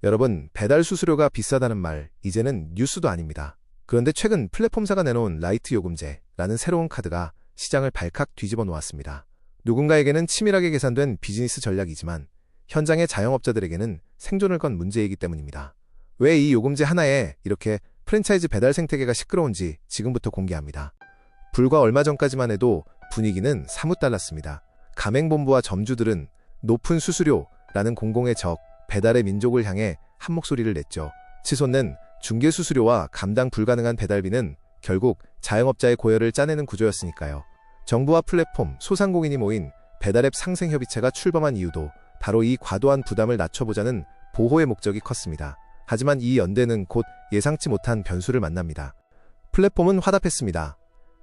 여러분, 배달 수수료가 비싸다는 말, 이제는 뉴스도 아닙니다. 그런데 최근 플랫폼사가 내놓은 라이트 요금제라는 새로운 카드가 시장을 발칵 뒤집어 놓았습니다. 누군가에게는 치밀하게 계산된 비즈니스 전략이지만 현장의 자영업자들에게는 생존을 건 문제이기 때문입니다. 왜 이 요금제 하나에 이렇게 프랜차이즈 배달 생태계가 시끄러운지 지금부터 공개합니다. 불과 얼마 전까지만 해도 분위기는 사뭇 달랐습니다. 가맹본부와 점주들은 높은 수수료라는 공공의 적, 배달의 민족을 향해 한 목소리를 냈죠. 치솟는 중개수수료와 감당 불가능한 배달비는 결국 자영업자의 고열을 짜내는 구조였으니까요. 정부와 플랫폼, 소상공인이 모인 배달앱 상생협의체가 출범한 이유도 바로 이 과도한 부담을 낮춰보자는 보호의 목적이 컸습니다. 하지만 이 연대는 곧 예상치 못한 변수를 만납니다. 플랫폼은 화답했습니다.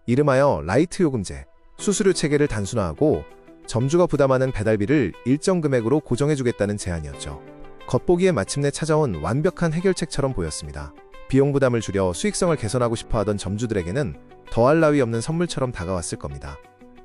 이름하여 라이트 요금제, 수수료 체계를 단순화하고 점주가 부담하는 배달비를 일정 금액으로 고정해주겠다는 제안이었죠. 겉보기에 마침내 찾아온 완벽한 해결책처럼 보였습니다. 비용 부담을 줄여 수익성을 개선하고 싶어하던 점주들에게는 더할 나위 없는 선물처럼 다가왔을 겁니다.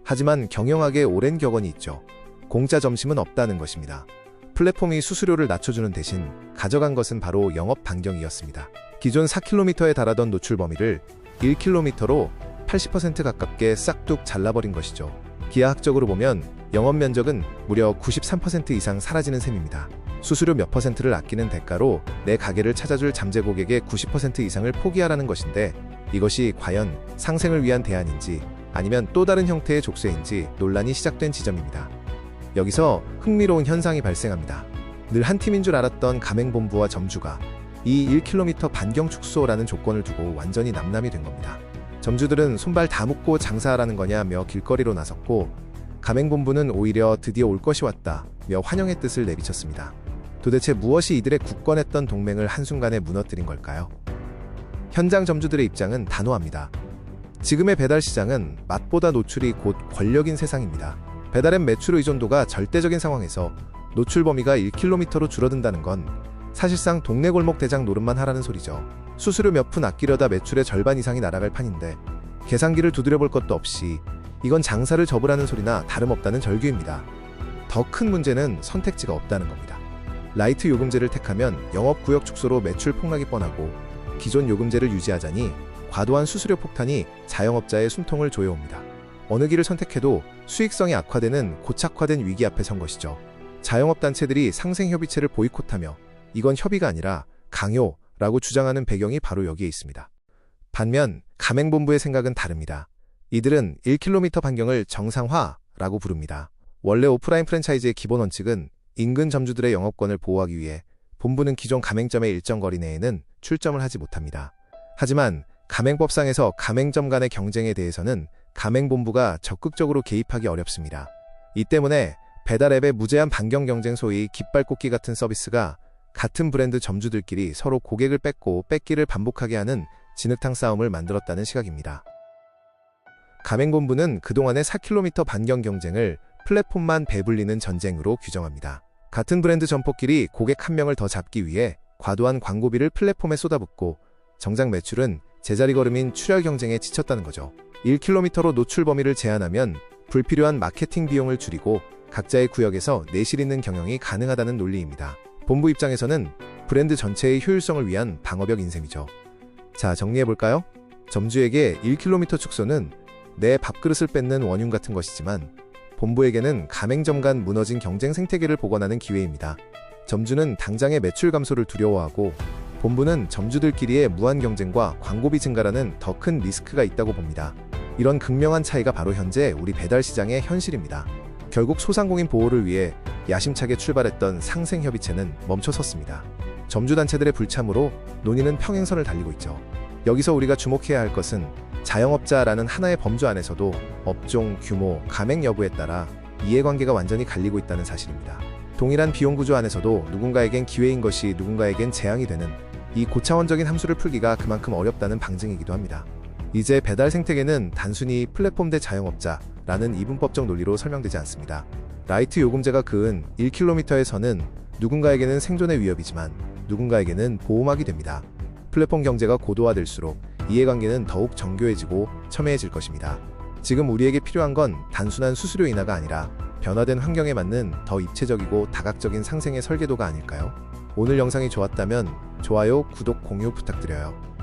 하지만 경영학에 오랜 격언이 있죠. 공짜 점심은 없다는 것입니다. 플랫폼이 수수료를 낮춰주는 대신 가져간 것은 바로 영업 반경이었습니다. 기존 4km에 달하던 노출 범위를 1km로 80% 가깝게 싹둑 잘라버린 것이죠. 기하학적으로 보면 영업 면적은 무려 93% 이상 사라지는 셈입니다. 수수료 몇 퍼센트를 아끼는 대가로 내 가게를 찾아줄 잠재 고객의 90% 이상을 포기하라는 것인데 이것이 과연 상생을 위한 대안인지 아니면 또 다른 형태의 족쇄인지 논란이 시작된 지점입니다. 여기서 흥미로운 현상이 발생합니다. 늘 한 팀인 줄 알았던 가맹본부와 점주가 이 1km 반경 축소라는 조건을 두고 완전히 남남이 된 겁니다. 점주들은 손발 다 묶고 장사하라는 거냐며 길거리로 나섰고 가맹본부는 오히려 드디어 올 것이 왔다며 환영의 뜻을 내비쳤습니다. 도대체 무엇이 이들의 굳건했던 동맹을 한순간에 무너뜨린 걸까요? 현장 점주들의 입장은 단호합니다. 지금의 배달 시장은 맛보다 노출이 곧 권력인 세상입니다. 배달앱 매출 의존도가 절대적인 상황에서 노출 범위가 1km로 줄어든다는 건 사실상 동네 골목 대장 노릇만 하라는 소리죠. 수수료 몇 푼 아끼려다 매출의 절반 이상이 날아갈 판인데 계산기를 두드려볼 것도 없이 이건 장사를 접으라는 소리나 다름없다는 절규입니다. 더 큰 문제는 선택지가 없다는 겁니다. 라이트 요금제를 택하면 영업구역 축소로 매출 폭락이 뻔하고 기존 요금제를 유지하자니 과도한 수수료 폭탄이 자영업자의 숨통을 조여옵니다. 어느 길을 선택해도 수익성이 악화되는 고착화된 위기 앞에 선 것이죠. 자영업단체들이 상생협의체를 보이콧하며 이건 협의가 아니라 강요라고 주장하는 배경이 바로 여기에 있습니다. 반면 가맹본부의 생각은 다릅니다. 이들은 1km 반경을 정상화라고 부릅니다. 원래 오프라인 프랜차이즈의 기본 원칙은 인근 점주들의 영업권을 보호하기 위해 본부는 기존 가맹점의 일정 거리 내에는 출점을 하지 못합니다. 하지만 가맹법상에서 가맹점 간의 경쟁에 대해서는 가맹본부가 적극적으로 개입하기 어렵습니다. 이 때문에 배달앱의 무제한 반경 경쟁 소위 깃발꽂기 같은 서비스가 같은 브랜드 점주들끼리 서로 고객을 뺏고 뺏기를 반복하게 하는 진흙탕 싸움을 만들었다는 시각입니다. 가맹본부는 그동안의 4km 반경 경쟁을 플랫폼만 배불리는 전쟁으로 규정합니다. 같은 브랜드 점포끼리 고객 한 명을 더 잡기 위해 과도한 광고비를 플랫폼에 쏟아붓고 정작 매출은 제자리 걸음인 출혈 경쟁에 지쳤다는 거죠. 1km로 노출 범위를 제한하면 불필요한 마케팅 비용을 줄이고 각자의 구역에서 내실 있는 경영이 가능하다는 논리입니다. 본부 입장에서는 브랜드 전체의 효율성을 위한 방어벽 인셈이죠. 자, 정리해볼까요? 점주에게 1km 축소는 내 밥그릇을 뺏는 원흉 같은 것이지만 본부에게는 가맹점 간 무너진 경쟁 생태계를 복원하는 기회입니다. 점주는 당장의 매출 감소를 두려워하고 본부는 점주들끼리의 무한 경쟁과 광고비 증가라는 더 큰 리스크가 있다고 봅니다. 이런 극명한 차이가 바로 현재 우리 배달 시장의 현실입니다. 결국 소상공인 보호를 위해 야심차게 출발했던 상생협의체는 멈춰섰습니다. 점주단체들의 불참으로 논의는 평행선을 달리고 있죠. 여기서 우리가 주목해야 할 것은 자영업자라는 하나의 범주 안에서도 업종, 규모, 가맹 여부에 따라 이해관계가 완전히 갈리고 있다는 사실입니다. 동일한 비용 구조 안에서도 누군가에겐 기회인 것이 누군가에겐 재앙이 되는 이 고차원적인 함수를 풀기가 그만큼 어렵다는 방증이기도 합니다. 이제 배달 생태계는 단순히 플랫폼 대 자영업자라는 이분법적 논리로 설명되지 않습니다. 라이트 요금제가 그은 1km에서는 누군가에게는 생존의 위협이지만 누군가에게는 보호막이 됩니다. 플랫폼 경제가 고도화될수록 이해관계는 더욱 정교해지고 첨예해질 것입니다. 지금 우리에게 필요한 건 단순한 수수료 인하가 아니라 변화된 환경에 맞는 더 입체적이고 다각적인 상생의 설계도가 아닐까요? 오늘 영상이 좋았다면 좋아요, 구독, 공유 부탁드려요.